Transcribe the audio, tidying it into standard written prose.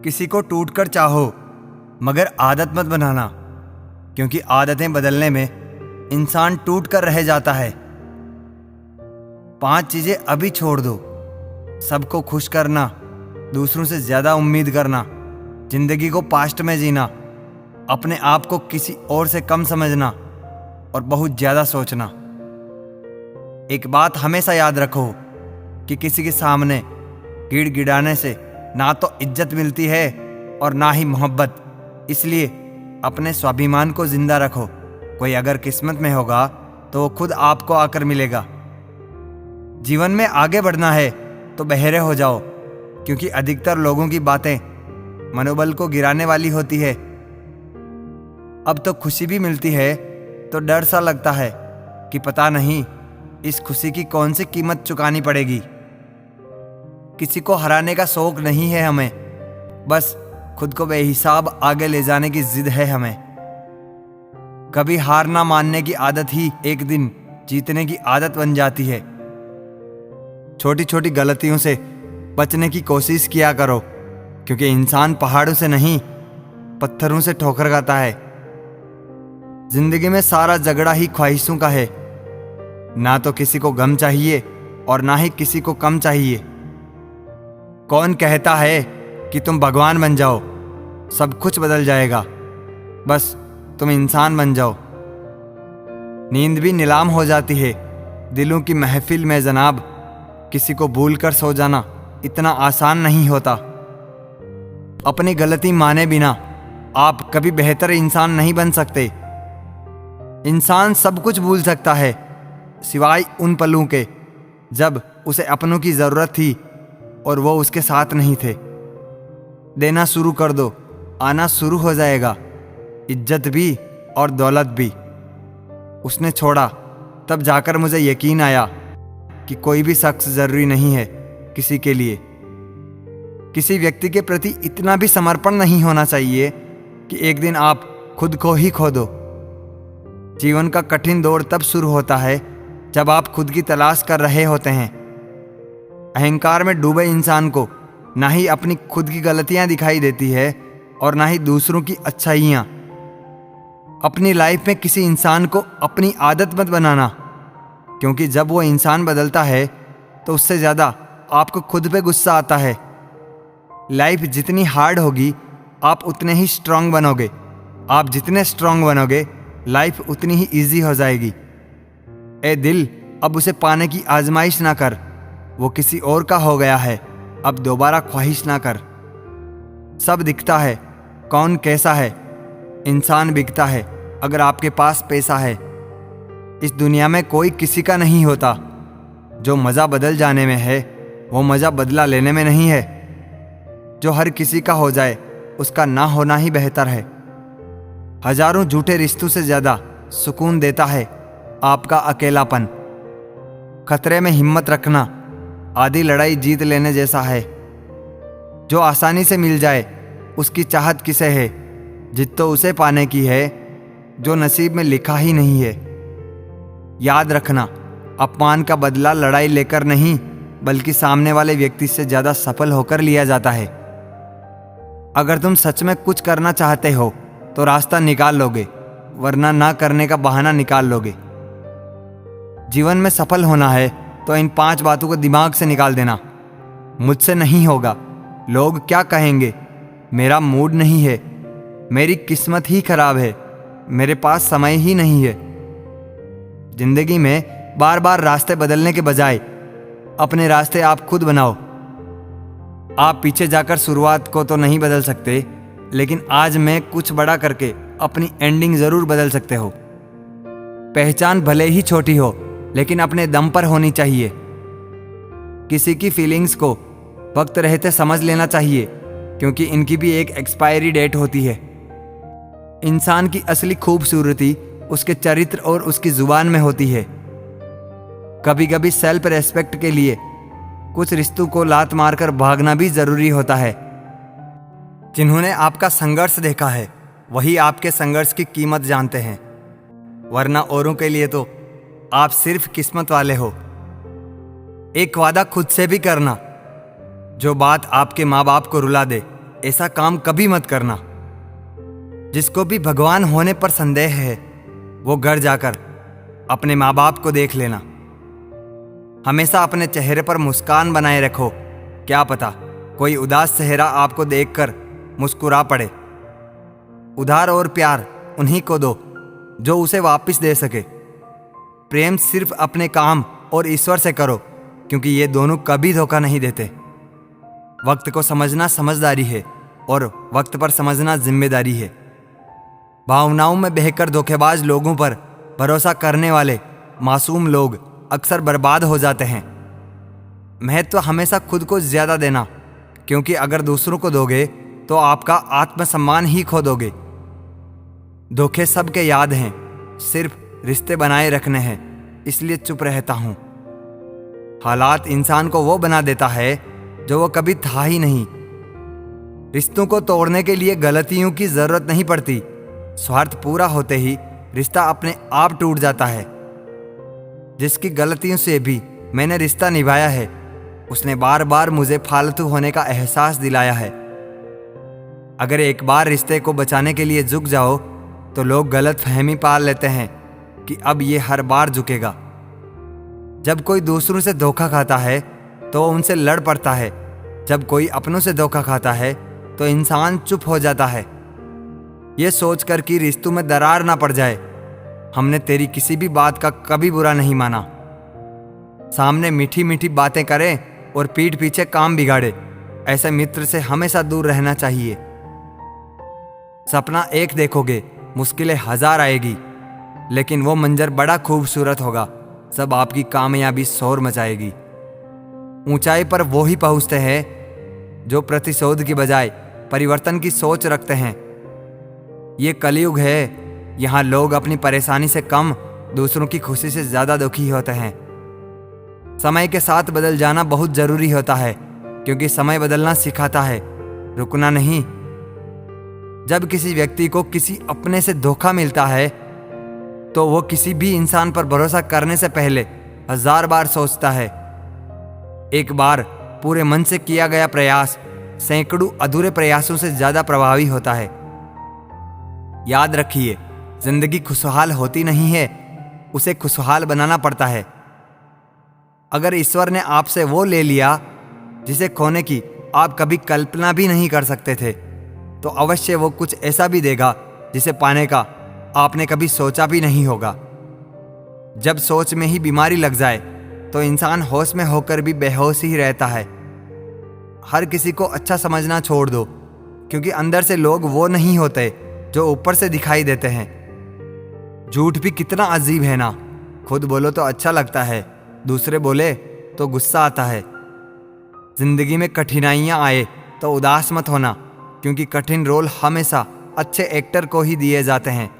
किसी को टूट कर चाहो, मगर आदत मत बनाना, क्योंकि आदतें बदलने में इंसान टूट कर रह जाता है। 5 चीजें अभी छोड़ दो। सबको खुश करना, दूसरों से ज्यादा उम्मीद करना, जिंदगी को पास्ट में जीना, अपने आप को किसी और से कम समझना और बहुत ज्यादा सोचना। एक बात हमेशा याद रखो कि किसी के सामने गिड़गिड़ाने से ना तो इज्जत मिलती है और ना ही मोहब्बत। इसलिए अपने स्वाभिमान को जिंदा रखो। कोई अगर किस्मत में होगा तो वो खुद आपको आकर मिलेगा। जीवन में आगे बढ़ना है तो बहरे हो जाओ, क्योंकि अधिकतर लोगों की बातें मनोबल को गिराने वाली होती है। अब तो खुशी भी मिलती है तो डर सा लगता है कि पता नहीं इस खुशी की कौन सी कीमत चुकानी पड़ेगी। किसी को हराने का शौक नहीं है हमें, बस खुद को बेहिसाब आगे ले जाने की जिद है हमें। कभी हार ना मानने की आदत ही एक दिन जीतने की आदत बन जाती है। छोटी छोटी गलतियों से बचने की कोशिश किया करो, क्योंकि इंसान पहाड़ों से नहीं पत्थरों से ठोकर खाता है। जिंदगी में सारा झगड़ा ही ख्वाहिशों का है। ना तो किसी को गम चाहिए और ना ही किसी को कम चाहिए। कौन कहता है कि तुम भगवान बन जाओ, सब कुछ बदल जाएगा, बस तुम इंसान बन जाओ। नींद भी नीलाम हो जाती है दिलों की महफिल में जनाब। किसी को भूल कर सो जाना इतना आसान नहीं होता। अपनी गलती माने बिना आप कभी बेहतर इंसान नहीं बन सकते। इंसान सब कुछ भूल सकता है सिवाय उन पलों के जब उसे अपनों की जरूरत थी और वो उसके साथ नहीं थे। देना शुरू कर दो, आना शुरू हो जाएगा, इज्जत भी और दौलत भी। उसने छोड़ा तब जाकर मुझे यकीन आया कि कोई भी शख्स जरूरी नहीं है किसी के लिए। किसी व्यक्ति के प्रति इतना भी समर्पण नहीं होना चाहिए कि एक दिन आप खुद को ही खो दो। जीवन का कठिन दौर तब शुरू होता है जब आप खुद की तलाश कर रहे होते हैं। अहंकार में डूबे इंसान को ना ही अपनी खुद की गलतियां दिखाई देती है और ना ही दूसरों की अच्छाइयां। अपनी लाइफ में किसी इंसान को अपनी आदत मत बनाना, क्योंकि जब वो इंसान बदलता है तो उससे ज़्यादा आपको खुद पे गुस्सा आता है। लाइफ जितनी हार्ड होगी आप उतने ही स्ट्रांग बनोगे। आप जितने स्ट्रांग बनोगे लाइफ उतनी ही इजी हो जाएगी। ए दिल, अब उसे पाने की आजमाइश ना कर, वो किसी और का हो गया है, अब दोबारा ख्वाहिश ना कर। सब दिखता है कौन कैसा है, इंसान बिकता है अगर आपके पास पैसा है। इस दुनिया में कोई किसी का नहीं होता। जो मज़ा बदल जाने में है वो मज़ा बदला लेने में नहीं है। जो हर किसी का हो जाए उसका ना होना ही बेहतर है। हजारों झूठे रिश्तों से ज़्यादा सुकून देता है आपका अकेलापन। खतरे में हिम्मत रखना आधी लड़ाई जीत लेने जैसा है। जो आसानी से मिल जाए उसकी चाहत किसे है, जिद तो उसे पाने की है जो नसीब में लिखा ही नहीं है। याद रखना, अपमान का बदला लड़ाई लेकर नहीं बल्कि सामने वाले व्यक्ति से ज़्यादा सफल होकर लिया जाता है। अगर तुम सच में कुछ करना चाहते हो तो रास्ता निकाल लोगे, वरना ना करने का बहाना निकाल लोगे। जीवन में सफल होना है तो इन 5 बातों को दिमाग से निकाल देना। मुझसे नहीं होगा, लोग क्या कहेंगे, मेरा मूड नहीं है, मेरी किस्मत ही खराब है, मेरे पास समय ही नहीं है। जिंदगी में बार बार रास्ते बदलने के बजाय अपने रास्ते आप खुद बनाओ। आप पीछे जाकर शुरुआत को तो नहीं बदल सकते, लेकिन आज में कुछ बड़ा करके अपनी एंडिंग जरूर बदल सकते हो। पहचान भले ही छोटी हो लेकिन अपने दम पर होनी चाहिए। किसी की फीलिंग्स को वक्त रहते समझ लेना चाहिए, क्योंकि इनकी भी एक एक्सपायरी डेट होती है। इंसान की असली खूबसूरती उसके चरित्र और उसकी जुबान में होती है। कभी कभी सेल्फ रेस्पेक्ट के लिए कुछ रिश्तों को लात मारकर भागना भी जरूरी होता है। जिन्होंने आपका संघर्ष देखा है वही आपके संघर्ष की कीमत जानते हैं, वरना औरों के लिए तो आप सिर्फ किस्मत वाले हो। एक वादा खुद से भी करना, जो बात आपके माँ बाप को रुला दे ऐसा काम कभी मत करना। जिसको भी भगवान होने पर संदेह है वो घर जाकर अपने माँ बाप को देख लेना। हमेशा अपने चेहरे पर मुस्कान बनाए रखो। क्या पता कोई उदास चेहरा आपको देखकर मुस्कुरा पड़े। उधार और प्यार उन्हीं को दो जो उसे वापस दे सके। प्रेम सिर्फ अपने काम और ईश्वर से करो, क्योंकि ये दोनों कभी धोखा नहीं देते। वक्त को समझना समझदारी है और वक्त पर समझना जिम्मेदारी है। भावनाओं में बहकर धोखेबाज लोगों पर भरोसा करने वाले मासूम लोग अक्सर बर्बाद हो जाते हैं। महत्व हमेशा खुद को ज्यादा देना, क्योंकि अगर दूसरों को दोगे तो आपका आत्मसम्मान ही खो दोगे। धोखे सबके याद हैं, सिर्फ रिश्ते बनाए रखने हैं, इसलिए चुप रहता हूं। हालात इंसान को वो बना देता है जो वो कभी था ही नहीं। रिश्तों को तोड़ने के लिए गलतियों की जरूरत नहीं पड़ती। स्वार्थ पूरा होते ही रिश्ता अपने आप टूट जाता है। जिसकी गलतियों से भी मैंने रिश्ता निभाया है, उसने बार बार मुझे फालतू होने का एहसास दिलाया है। अगर एक बार रिश्ते को बचाने के लिए झुक जाओ तो लोग गलत फहमी पाल लेते हैं कि अब ये हर बार झुकेगा। जब कोई दूसरों से धोखा खाता है तो उनसे लड़ पड़ता है। जब कोई अपनों से धोखा खाता है तो इंसान चुप हो जाता है, ये सोचकर कि रिश्तों में दरार ना पड़ जाए। हमने तेरी किसी भी बात का कभी बुरा नहीं माना। सामने मीठी मीठी बातें करें और पीठ पीछे काम बिगाड़े, ऐसे मित्र से हमेशा दूर रहना चाहिए। सपना एक देखोगे, मुश्किलें हजार आएगी, लेकिन वो मंजर बड़ा खूबसूरत होगा। सब आपकी कामयाबी शोर मचाएगी। ऊंचाई पर वो ही पहुंचते हैं जो प्रतिशोध की बजाय परिवर्तन की सोच रखते हैं। ये कलयुग है, यहाँ लोग अपनी परेशानी से कम दूसरों की खुशी से ज्यादा दुखी होते हैं। समय के साथ बदल जाना बहुत जरूरी होता है, क्योंकि समय बदलना सिखाता है, रुकना नहीं। जब किसी व्यक्ति को किसी अपने से धोखा मिलता है तो वो किसी भी इंसान पर भरोसा करने से पहले 1000 बार सोचता है। एक बार पूरे मन से किया गया प्रयास सैकड़ों अधूरे प्रयासों से ज्यादा प्रभावी होता है। याद रखिए, जिंदगी खुशहाल होती नहीं है, उसे खुशहाल बनाना पड़ता है। अगर ईश्वर ने आपसे वो ले लिया जिसे खोने की आप कभी कल्पना भी नहीं कर सकते थे, तो अवश्य वो कुछ ऐसा भी देगा जिसे पाने का आपने कभी सोचा भी नहीं होगा। जब सोच में ही बीमारी लग जाए तो इंसान होश में होकर भी बेहोश ही रहता है। हर किसी को अच्छा समझना छोड़ दो, क्योंकि अंदर से लोग वो नहीं होते जो ऊपर से दिखाई देते हैं। झूठ भी कितना अजीब है ना। खुद बोलो तो अच्छा लगता है, दूसरे बोले तो गुस्सा आता है। जिंदगी में कठिनाइयां आए तो उदास मत होना, क्योंकि कठिन रोल हमेशा अच्छे एक्टर को ही दिए जाते हैं।